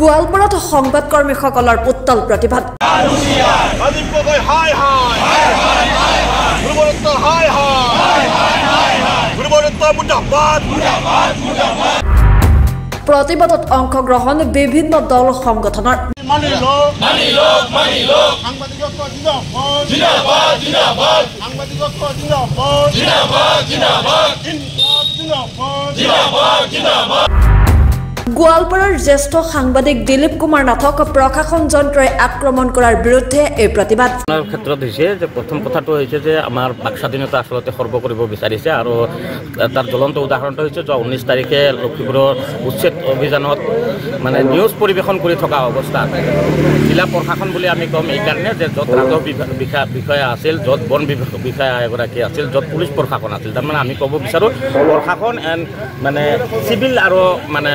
গোৱালপাৰাত সংবাদকৰ্মীসকলৰ উত্তল প্ৰতিবাদ। প্ৰতিবাদত অংশগ্ৰহণ বিভিন্ন দল সংগঠনৰ। গোৱালপাৰাৰ জ্যেষ্ঠ সাংবাদিক দিলীপ কুমাৰ নাথক প্ৰশাসন যন্ত্ৰই আক্ৰমণ কৰাৰ বিৰুদ্ধে এই প্ৰতিবাদ। ক্ষেত্ৰত হৈছে যে প্ৰথম কথাটো হৈছে যে আমাৰ বাক স্বাধীনতা আচলতে সৰ্ব কৰিব বিচাৰিছে আৰু তাৰ জ্বলন্ত উদাহৰণটো হৈছে যোৱা 19 তাৰিখে লক্ষীপুৰৰ উচ্ছেদ অভিযানত মানে নিউজ পৰিৱেশন কৰি থকা অৱস্থাত জিলা প্ৰশাসন বুলি আমি ক'ম এইকাৰণে যে য'ত ৰাজহ বিষয়া আছিল, য'ত বন বিষয়া এগৰাকী আছিল, য'ত পুলিচ প্ৰশাসন আছিল, তাৰমানে আমি ক'ব বিচাৰোঁ প্ৰশাসন এণ্ড মানে চিভিল আৰু মানে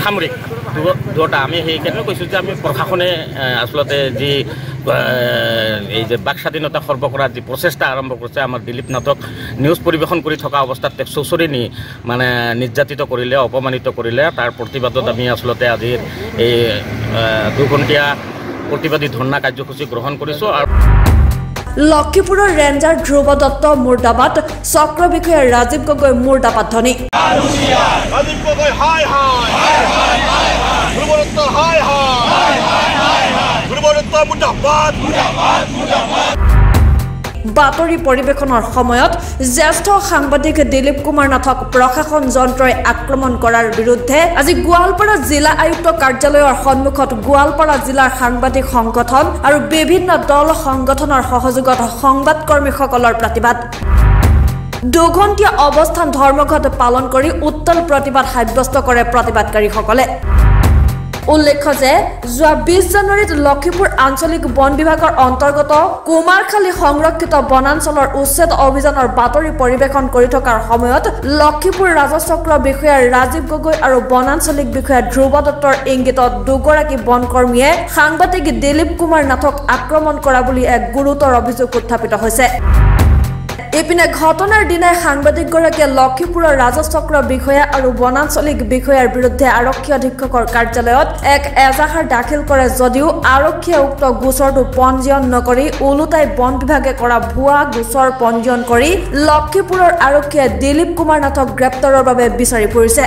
সামৰিক দুটা আমি সেইকাৰণে কৈছোঁ যে আমি প্ৰশাসনে আচলতে যি এই যে বাক স্বাধীনতা সৰ্ব কৰাৰ যি প্ৰচেষ্টা আৰম্ভ কৰিছে আমাৰ দিলীপ নাথক নিউজ পৰিৱেশন কৰি থকা অৱস্থাত তেওঁক চৌচৰি নি মানে নিৰ্যাতিত কৰিলে, অপমানিত কৰিলে, তাৰ প্ৰতিবাদত আমি আচলতে আজিৰ এই 2 ঘণ্টীয়া প্ৰতিবাদী ধৰ্ণা কাৰ্যসূচী গ্ৰহণ কৰিছোঁ। আৰু লক্ষীপুৰৰ ৰেঞ্জাৰ ধ্ৰুৱ দত্ত মুৰ্দাবাদ, চক্ৰ বিষয়া ৰাজীৱ গগৈ মুৰ্দাবাদ ধ্বনি। বাতৰি পৰিৱেশনৰ সময়ত জ্যেষ্ঠ সাংবাদিক দিলীপ কুমাৰ নাথক প্ৰশাসন যন্ত্ৰই আক্ৰমণ কৰাৰ বিৰুদ্ধে আজি গোৱালপাৰা জিলা আয়ুক্ত কাৰ্যালয়ৰ সন্মুখত গোৱালপাৰা জিলাৰ সাংবাদিক সংগঠন আৰু বিভিন্ন দল সংগঠনৰ সহযোগত সংবাদকৰ্মীসকলৰ প্ৰতিবাদ। 2 ঘণ্টীয়া অৱস্থান ধৰ্মঘট পালন কৰি উত্তল প্ৰতিবাদ সাব্যস্ত কৰে প্ৰতিবাদকাৰীসকলে। উল্লেখ্য যে যোৱা 20 জানুৱাৰীত লক্ষীপুৰ আঞ্চলিক বন বিভাগৰ অন্তৰ্গত কুমাৰখালী সংৰক্ষিত বনাঞ্চলৰ উচ্ছেদ অভিযানৰ বাতৰি পৰিৱেশন কৰি থকাৰ সময়ত লক্ষীপুৰ ৰাজচক্ৰ বিষয়া ৰাজীৱ গগৈ আৰু বনাঞ্চলিক বিষয়া ধ্ৰুৱ দত্তৰ ইংগিতত 2গৰাকী বনকৰ্মীয়ে সাংবাদিক দিলীপ কুমাৰ নাথক আক্ৰমণ কৰা বুলি এক গুৰুতৰ অভিযোগ উত্থাপিত হৈছে। ইপিনে ঘটনাৰ দিনাই সাংবাদিকগৰাকীয়ে লক্ষীপুৰৰ ৰাজচক্ৰ বিষয়া আৰু বনাঞ্চলিক বিষয়াৰ বিৰুদ্ধে আৰক্ষী অধীক্ষকৰ কাৰ্যালয়ত এক এজাহাৰ দাখিল কৰে যদিও আৰক্ষীয়ে উক্ত গোচৰটো পঞ্জীয়ন নকৰি ওলোটাই বন বিভাগে কৰা ভুৱা গোচৰ পঞ্জীয়ন কৰি লক্ষীপুৰৰ আৰক্ষীয়ে দিলীপ কুমাৰ নাথক গ্ৰেপ্তাৰৰ বাবে বিচাৰি ফুৰিছে।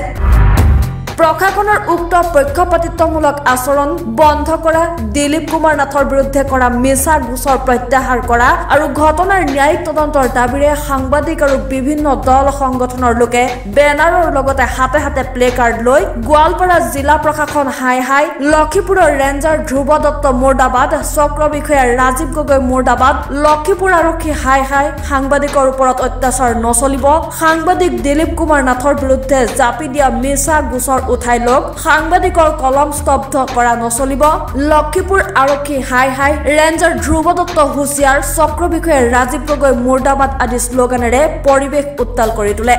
প্ৰশাসনৰ উক্ত পক্ষপাতিত্বমূলক আচৰণ বন্ধ কৰা, দিলীপ কুমাৰ নাথৰ বিৰুদ্ধে কৰা মিছা গোচৰ প্ৰত্যাহাৰ কৰা আৰু ঘটনাৰ ন্যায়িক তদন্তৰ দাবীৰে সাংবাদিক আৰু বিভিন্ন দল সংগঠনৰ লোকে বেনাৰৰ লগতে হাতে হাতে প্লে কাৰ্ড লৈ গোৱালপাৰা জিলা প্ৰশাসন হাই হাই, লক্ষীপুৰৰ ৰেঞ্জাৰ ধ্ৰুৱ দত্ত মুৰ্দাবাদ, চক্ৰ বিষয়া ৰাজীৱ গগৈ মুৰ্দাবাদ, লক্ষীপুৰ আৰক্ষী হাই হাই, সাংবাদিকৰ ওপৰত অত্যাচাৰ নচলিব, সাংবাদিক দিলীপ কুমাৰ নাথৰ বিৰুদ্ধে জাপি দিয়া মিছা গোচৰ উঠাই লওক, সাংবাদিকৰ কলম স্তব্ধ কৰা নচলিব, লক্ষীপুৰ আৰক্ষী হাই হাই, ৰেঞ্জাৰ ধ্ৰুৱ দত্ত হুঁচিয়াৰ, চক্ৰ বিষয়া ৰাজীৱ গগৈ মুৰ্দাবাদ আদি শ্লোগানেৰে পৰিৱেশ উত্তাল কৰি তোলে।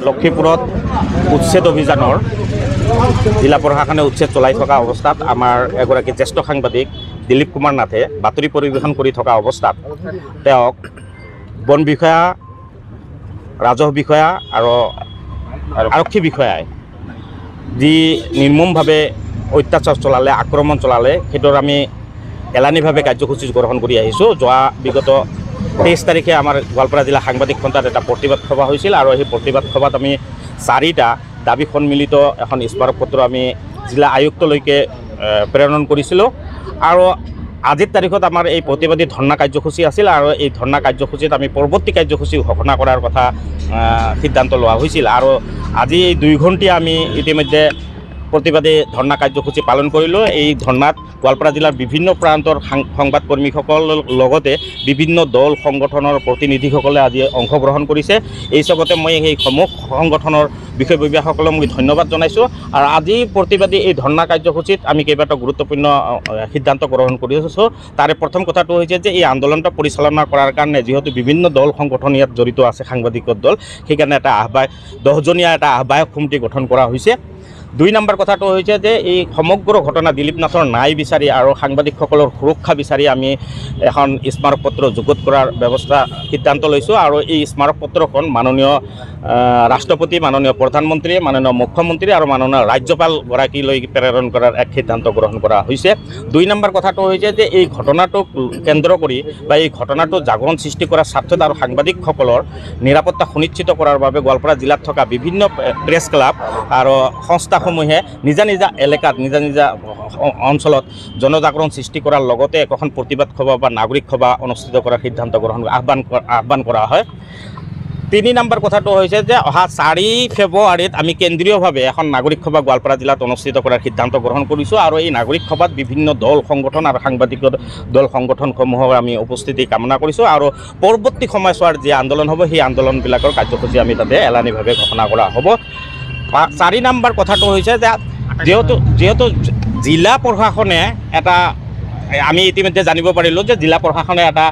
লক্ষীপুৰত উচ্ছেদ অভিযানৰ জিলা প্ৰশাসনে উচ্ছেদ চলাই থকা অৱস্থাত আমাৰ এগৰাকী জ্যেষ্ঠ সাংবাদিক দিলীপ কুমাৰ নাথে বাতৰি পৰিৱেশন কৰি থকা অৱস্থাত তেওঁক বন বিষয়া, ৰাজহ বিষয়া আৰু আৰক্ষী বিষয়াই যি নিৰ্মমভাৱে অত্যাচাৰ চলালে, আক্ৰমণ চলালে, সেইটোৰ আমি এলানিভাৱে কাৰ্যসূচী গ্ৰহণ কৰি আহিছোঁ। যোৱা বিগত 23 তাৰিখে আমাৰ গোৱালপাৰা জিলা সাংবাদিক সন্থাত এটা প্ৰতিবাদ সভা হৈছিল আৰু সেই প্ৰতিবাদ সভাত আমি 4টা দাবী সন্মিলিত এখন স্মাৰকপত্ৰ আমি জিলা আয়ুক্তলৈকে প্ৰেৰণ কৰিছিলোঁ আৰু আজিৰ তাৰিখত আমাৰ এই প্ৰতিবাদী ধৰ্ণা কাৰ্যসূচী আছিল আৰু এই ধৰ্ণা কাৰ্যসূচীত আমি পৰৱৰ্তী কাৰ্যসূচী ঘোষণা কৰাৰ কথা সিদ্ধান্ত লোৱা হৈছিল আৰু আজি এই 2 ঘণ্টীয়া আমি ইতিমধ্যে প্ৰতিবাদী ধৰ্ণা কাৰ্যসূচী পালন কৰিলোঁ। এই ধৰ্ণাত গোৱালপাৰা জিলাৰ বিভিন্ন প্ৰান্তৰ সংবাদকৰ্মীসকলৰ লগতে বিভিন্ন দল সংগঠনৰ প্ৰতিনিধিসকলে আজি অংশগ্ৰহণ কৰিছে। এই চবতে মই সেই সমূহ সংগঠনৰ বিষয়ববীয়াসকলক মই ধন্যবাদ জনাইছোঁ আৰু আজি প্ৰতিবাদী এই ধৰ্ণা কাৰ্যসূচীত আমি কেইবাটাও গুৰুত্বপূৰ্ণ সিদ্ধান্ত গ্ৰহণ কৰি আছোঁ। তাৰে প্ৰথম কথাটো হৈছে যে এই আন্দোলনটো পৰিচালনা কৰাৰ কাৰণে যিহেতু বিভিন্ন দল সংগঠন ইয়াত জড়িত আছে, সাংবাদিকৰ দল, সেইকাৰণে এটা 10জনীয়া এটা আহ্বায়ক সমিতি গঠন কৰা হৈছে। 2 নম্বৰ কথাটো হৈছে যে এই সমগ্ৰ ঘটনা দিলীপ নাথৰ ন্যায় বিচাৰি আৰু সাংবাদিকসকলৰ সুৰক্ষা বিচাৰি আমি এখন স্মাৰক পত্ৰ যুগুত কৰাৰ ব্যৱস্থা সিদ্ধান্ত লৈছোঁ আৰু এই স্মাৰক পত্ৰখন মাননীয় ৰাষ্ট্ৰপতি মাননীয় প্ৰধানমন্ত্ৰী মাননীয় মুখ্যমন্ত্ৰী আৰু মাননীয় ৰাজ্যপালগৰাকীলৈ প্ৰেৰণ কৰাৰ এক সিদ্ধান্ত গ্ৰহণ কৰা হৈছে 2 নম্বৰ কথাটো হৈছে যে এই ঘটনাটোক কেন্দ্ৰ কৰি বা এই ঘটনাটো জাগৰণ সৃষ্টি কৰাৰ স্বাৰ্থত আৰু সাংবাদিকসকলৰ নিৰাপত্তা সুনিশ্চিত কৰাৰ বাবে গোৱালপাৰা জিলাত থকা বিভিন্ন প্ৰেছ ক্লাব আৰু সংস্থাসমূহে নিজা নিজা এলেকাত নিজা নিজা অঞ্চলত জনজাগৰণ সৃষ্টি কৰাৰ লগতে এখন প্ৰতিবাদ সভা বা নাগৰিক সভা অনুষ্ঠিত কৰাৰ সিদ্ধান্ত গ্ৰহণ আহ্বান কৰা হয় 3 নম্বৰ কথাটো হৈছে যে অহা 4 ফেব্ৰুৱাৰীত আমি কেন্দ্ৰীয়ভাৱে এখন নাগৰিক সভা গোৱালপাৰা জিলাত অনুষ্ঠিত কৰাৰ সিদ্ধান্ত গ্ৰহণ কৰিছোঁ আৰু এই নাগৰিক সভাত বিভিন্ন দল সংগঠন আৰু সাংবাদিক দল সংগঠনসমূহৰ আমি উপস্থিতি কামনা কৰিছোঁ আৰু পৰৱৰ্তী সময়ছোৱাৰ যি আন্দোলন হ'ব সেই আন্দোলনবিলাকৰ কাৰ্যসূচী আমি তাতে এলানিভাৱে ঘোষণা কৰা হ'ব 4 নম্বৰ কথাটো হৈছে যে যেহেতু জিলা প্ৰশাসনে এটা আমি ইতিমধ্যে জানিব পাৰিলোঁ যে জিলা প্ৰশাসনে এটা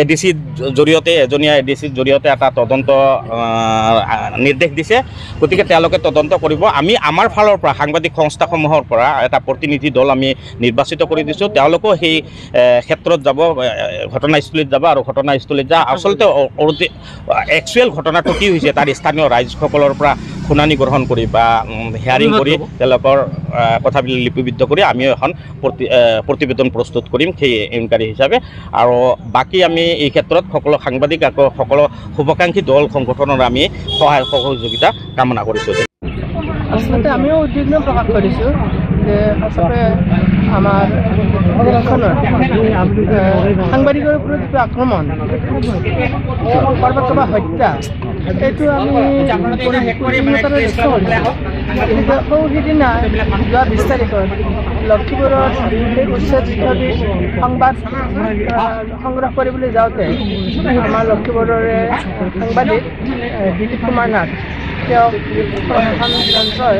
এডিসিৰ জৰিয়তে এজনীয়া এডিসিৰ জৰিয়তে এটা তদন্ত নিৰ্দেশ দিছে গতিকে তেওঁলোকে তদন্ত কৰিব আমি আমাৰ ফালৰ পৰা সাংবাদিক সংস্থাসমূহৰ পৰা এটা প্ৰতিনিধি দল আমি নিৰ্বাচিত কৰি দিছোঁ তেওঁলোকো সেই ক্ষেত্ৰত যাব ঘটনাস্থলীত যাব আৰু ঘটনাস্থলীত যা আচলতে একচুৱেল ঘটনাটো কি হৈছে তাৰ স্থানীয় ৰাইজসকলৰ পৰা শুনানি গ্ৰহণ কৰি বা হিয়াৰিং কৰি তেওঁলোকৰ কথাবিলাক লিপিবদ্ধ কৰি আমি এখন প্ৰতিবেদন প্ৰস্তুত কৰিম সেই ইনকুৱাৰী হিচাপে আৰু বাকি আমি এই ক্ষেত্ৰত সকলো সাংবাদিক আৰু সকলো শুভাকাংক্ষী দল সংগঠনৰ আমি সহায় সহযোগিতা কামনা কৰিছোঁ আসলে আমিও উদ্বিগ্ন প্ৰকাশ কৰিছোঁ যে আসলে আমাৰ সাংবাদিকৰ ওপৰত যিটো আক্ৰমণ কৰবাত হত্যা এইটো আমি সিদিনা যোৱা 20 তাৰিখত লক্ষীপুৰত উচ্চ শিক্ষাবিদ সংবাদ সংগ্ৰহ কৰিবলৈ যাওঁতে আমাৰ লক্ষীপুৰৰে সাংবাদিক দিলীপ কুমাৰ নাথ তেওঁক যন্ত্ৰই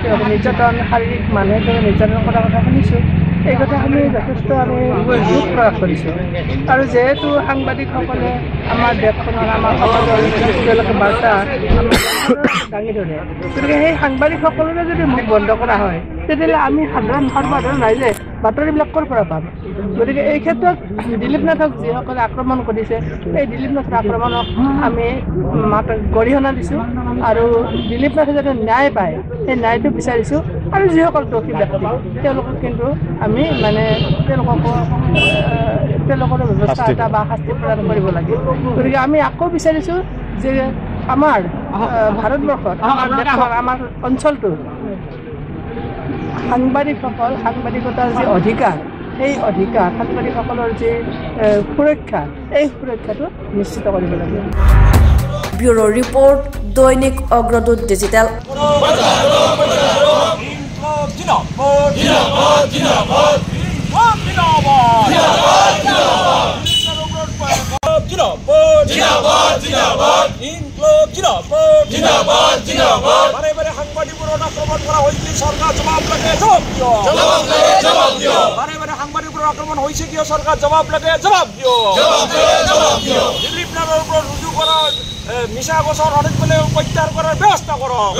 তেওঁক নিৰ্যাতন শাৰীৰিক মানুহে নিৰ্যাতন কৰাৰ কথা শুনিছোঁ এই কথাখিনি যথেষ্ট আমি দুখ প্ৰকাশ কৰিছোঁ আৰু যেহেতু সাংবাদিকসকলে আমাৰ দেশখনৰ আমাৰ সমাজৰ তেওঁলোকে বাৰ্তা দাঙি ধৰে গতিকে সেই সাংবাদিকসকলৰে যদি মুখ বন্ধ কৰা হয় তেতিয়াহ'লে আমি সৰ্বসাধাৰণ ৰাইজে বাতৰিবিলাক ক'ৰ পৰা পাম গতিকে এই ক্ষেত্ৰত দিলীপ নাথক যিসকলে আক্ৰমণ কৰিছে এই দিলীপ নাথৰ আক্ৰমণক আমি গৰিহণা দিছোঁ আৰু দিলীপ নাথে যাতে ন্যায় পায় সেই ন্যায়টো বিচাৰিছোঁ আৰু যিসকল দোষী ব্যক্তি তেওঁলোকক কিন্তু আমি মানে তেওঁলোকৰ ব্যৱস্থা এটা বা শাস্তি প্ৰদান কৰিব লাগে গতিকে আমি আকৌ বিচাৰিছোঁ যে আমাৰ ভাৰতবৰ্ষত আমাৰ দেশৰ আমাৰ অঞ্চলটোত সাংবাদিকতাৰ যি অধিকাৰ এই অধিকাৰ সাংবাদিকসকলৰ যি সুৰক্ষা এই সুৰক্ষাটো নিশ্চিত কৰিব লাগে ব্যুৰো ৰিপৰ্ট দৈনিক অগ্ৰদূত ডিজিটেল সাংবাদিকবোৰৰ আক্ৰমণ কৰা হৈছে চৰকাৰ জবাব লাগে সাংবাদিকবোৰৰ আক্ৰমণ হৈছে কিয় চৰকাৰ জবাব লাগে জবাব দিলীপ নাথৰ ওপৰত ৰুজু কৰা মিছা গোচৰ অনেক প্ৰত্যাহাৰ কৰাৰ ব্যৱস্থা কৰক